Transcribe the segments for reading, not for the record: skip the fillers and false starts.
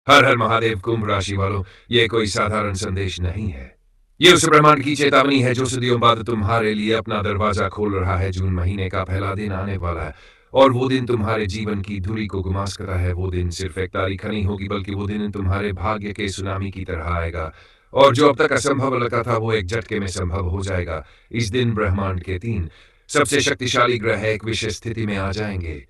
हर हर महादेव। कुंभ राशि वालों, ये कोई साधारण संदेश नहीं है। ये उस ब्रह्मांड की चेतावनी है जो सदियों बाद तुम्हारे लिए अपना दरवाजा खोल रहा है। जून महीने का पहला दिन आने वाला है और वो दिन तुम्हारे जीवन की धुरी को घुमा सकता है। वो दिन सिर्फ एक तारीख नहीं होगी, बल्कि वो दिन तुम्हारे भाग्य के सुनामी की तरह आएगा और जो अब तक असंभव लगता था वो एक झटके में संभव हो जाएगा। इस दिन ब्रह्मांड के 3 सबसे शक्तिशाली ग्रह एक विशेष स्थिति में आ जाएंगे।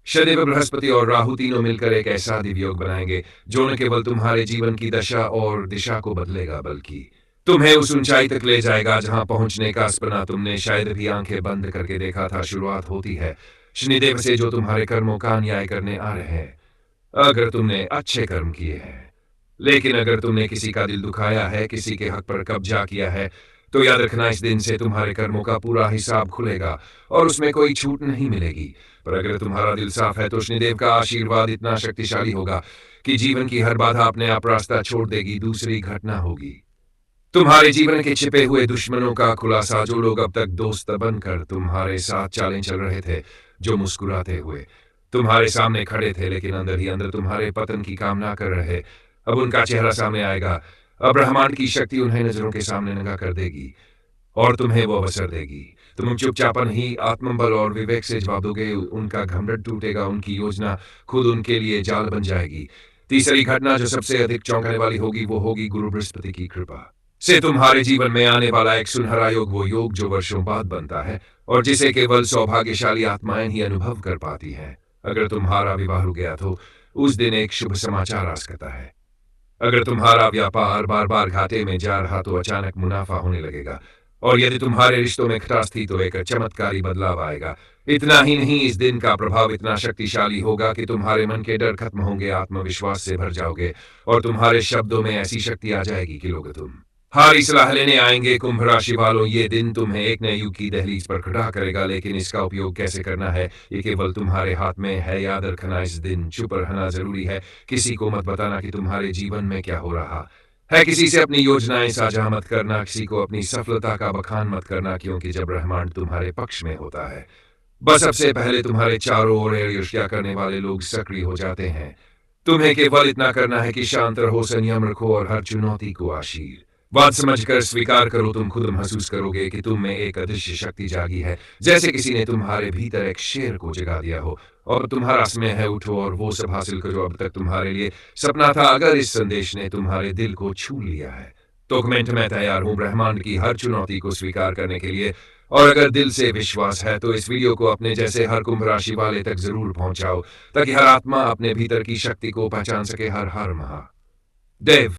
शनिदेव, बृहस्पति और राहु तीनों मिलकर एक ऐसा दिव्योग बनाएंगे जो न केवल तुम्हारे जीवन की दशा और दिशा को बदलेगा, बल्कि तुम्हें उस ऊंचाई तक ले जाएगा जहां पहुंचने का सपना तुमने शायद भी आंखें बंद करके देखा था। शुरुआत होती है शनिदेव से जो तुम्हारे कर्मों का न्याय करने आ रहे हैं, अगर तुमने अच्छे कर्म किए हैं। लेकिन अगर तुमने किसी का दिल दुखाया है, किसी के हक पर कब्जा किया है, तो याद रखना इस दिन से तुम्हारे कर्मों का पूरा हिसाब खुलेगा और उसमें कोई छूट नहीं मिलेगी। पर अगर तुम्हारा दिल साफ है तो शनिदेव का आशीर्वाद इतना शक्तिशाली होगा कि जीवन की हर बाधा अपने आप रास्ता छोड़ देगी। दूसरी घटना होगी तुम्हारे जीवन के छिपे हुए दुश्मनों का खुलासा, जो लोग अब तक दोस्त बनकर तुम्हारे साथ चालें चल रहे थे, जो मुस्कुराते हुए तुम्हारे सामने खड़े थे लेकिन अंदर ही अंदर तुम्हारे पतन की कामना कर रहे, अब उनका चेहरा सामने आएगा। अब ब्रह्मांड की शक्ति उन्हें नजरों के सामने नंगा कर देगी और तुम्हें वो अवसर देगी। तुम चुपचापन ही आत्मबल और विवेक से जवाब दोगे। उनका घमंड टूटेगा, उनकी योजना खुद उनके लिए जाल बन जाएगी। तीसरी घटना जो सबसे अधिक चौंकाने वाली होगी वो होगी गुरु बृहस्पति की कृपा से तुम्हारे जीवन में आने वाला एक सुनहरा योग। वो योग जो वर्षों बाद बनता है और जिसे केवल सौभाग्यशाली आत्माएं ही अनुभव कर पाती हैं। अगर तुम्हारा विवाह रुक गया तो उस दिन एक शुभ समाचार आ सकता है। अगर तुम्हारा व्यापार बार बार घाटे में जा रहा तो अचानक मुनाफा होने लगेगा और यदि तुम्हारे रिश्तों में खटास थी तो एक चमत्कारी बदलाव आएगा। इतना ही नहीं, इस दिन का प्रभाव इतना शक्तिशाली होगा कि तुम्हारे मन के डर खत्म होंगे, आत्मविश्वास से भर जाओगे और तुम्हारे शब्दों में ऐसी शक्ति आ जाएगी कि लोग तुम्हारी सलाह लेने आएंगे। कुंभ राशि वालों, ये दिन तुम्हें एक नए युग की दहलीज पर खड़ा करेगा, लेकिन इसका उपयोग कैसे करना है ये केवल तुम्हारे हाथ में है। याद रखना, इस दिन चुप रहना जरूरी है। किसी को मत बताना कि तुम्हारे जीवन में क्या हो रहा है। किसी से अपनी योजनाएं साझा मत करना, किसी को अपनी सफलता का बखान मत करना, क्योंकि जब ब्रह्मांड तुम्हारे पक्ष में होता है बस सबसे पहले तुम्हारे चारों ओर ईर्ष्या करने वाले लोग सक्रिय हो जाते हैं। तुम्हें केवल इतना करना है कि शांत रहो, संयम रखो और हर चुनौती को आशीर्वाद समझकर स्वीकार करो। तुम खुद महसूस करोगे कि तुम में एक अदृश्य शक्ति जागी है, जैसे किसी ने तुम्हारे भीतर एक शेर को जगा दिया हो और तुम्हारा समय है उठो और वो सब हासिल करो अब तक तुम्हारे लिए सपना था। अगर इस संदेश ने तुम्हारे दिल को छू लिया है तो कमेंट में तैयार हूं ब्रह्मांड की हर चुनौती को स्वीकार करने के लिए। और अगर दिल से विश्वास है तो इस वीडियो को अपने जैसे हर कुंभ राशि वाले तक जरूर पहुंचाओ, ताकि हर आत्मा अपने भीतर की शक्ति को पहचान सके। हर हर महादेव।